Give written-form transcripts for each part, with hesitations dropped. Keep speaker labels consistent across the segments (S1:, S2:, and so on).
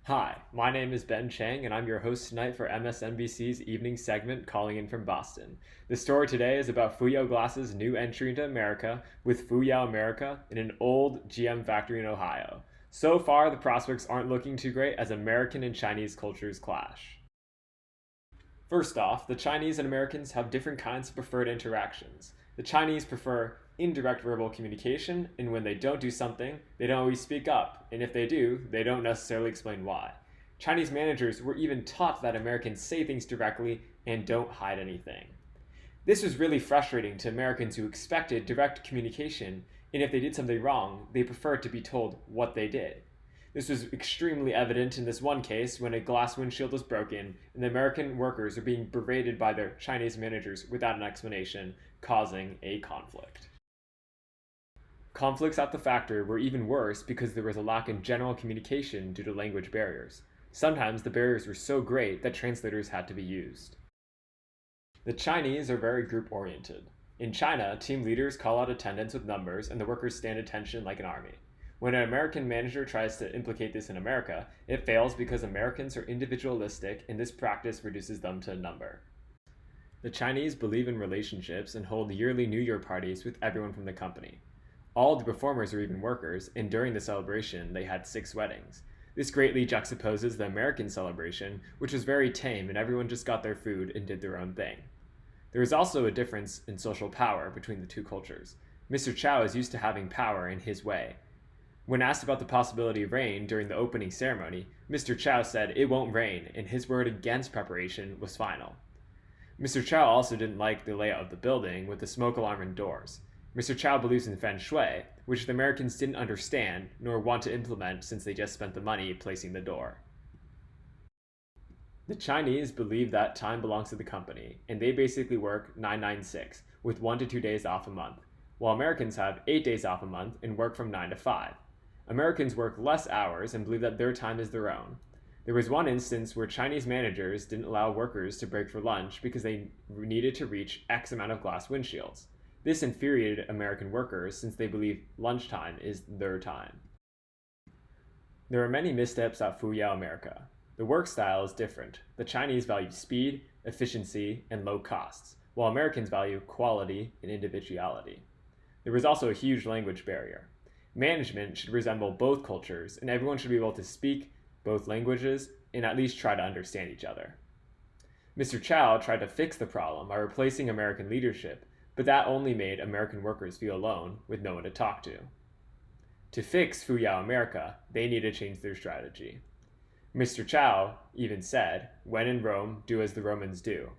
S1: Hi, my name is Ben Chang, and I'm your host tonight for MSNBC's evening segment Calling in from Boston. The story today is about Fuyao Glass's new entry into America with Fuyao America in an old GM factory in Ohio. So far, the prospects aren't looking too great as American and Chinese cultures clash. First off, the Chinese and Americans have different kinds of preferred interactions. The Chinese prefer indirect verbal communication, and when they don't do something, they don't always speak up, and if they do, they don't necessarily explain why. Chinese managers were even taught that Americans say things directly and don't hide anything. This was really frustrating to Americans who expected direct communication, and if they did something wrong, they preferred to be told what they did. This was extremely evident in this one case when a glass windshield was broken and the American workers were being berated by their Chinese managers without an explanation, causing a conflict. Conflicts at the factory were even worse because there was a lack in general communication due to language barriers. Sometimes the barriers were so great that translators had to be used. The Chinese are very group-oriented. In China, team leaders call out attendance with numbers and the workers stand attention like an army. When an American manager tries to implicate this in America, it fails because Americans are individualistic and this practice reduces them to a number. The Chinese believe in relationships and hold yearly New Year parties with everyone from the company. All of the performers are even workers, and during the celebration, they had 6 weddings. This greatly juxtaposes the American celebration, which was very tame and everyone just got their food and did their own thing. There is also a difference in social power between the two cultures. Mr. Chow is used to having power in his way. When asked about the possibility of rain during the opening ceremony, Mr. Chow said it won't rain, and his word against preparation was final. Mr. Chow also didn't like the layout of the building with the smoke alarm and doors. Mr. Chow believes in feng shui, which the Americans didn't understand nor want to implement since they just spent the money placing the door. The Chinese believe that time belongs to the company, and they basically work 996, with 1 to 2 days off a month, while Americans have 8 days off a month and work from 9 to 5. Americans work less hours and believe that their time is their own. There was one instance where Chinese managers didn't allow workers to break for lunch because they needed to reach X amount of glass windshields. This infuriated American workers since they believe lunchtime is their time. There are many missteps at Fuyao America. The work style is different. The Chinese value speed, efficiency, and low costs, while Americans value quality and individuality. There was also a huge language barrier. Management should resemble both cultures, and everyone should be able to speak both languages and at least try to understand each other. Mr. Chow tried to fix the problem by replacing American leadership, but that only made American workers feel alone with no one to talk to. To fix Fuyao America, they need to change their strategy. Mr. Chow even said, "When in Rome, do as the Romans do."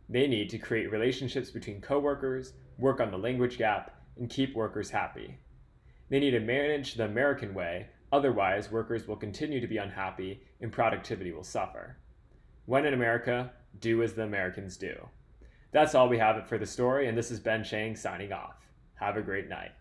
S1: They need to create relationships between coworkers, work on the language gap, and keep workers happy. They need to manage the American way, otherwise workers will continue to be unhappy and productivity will suffer. When in America, do as the Americans do. That's all we have for the story, and this is Ben Chang signing off. Have a great night.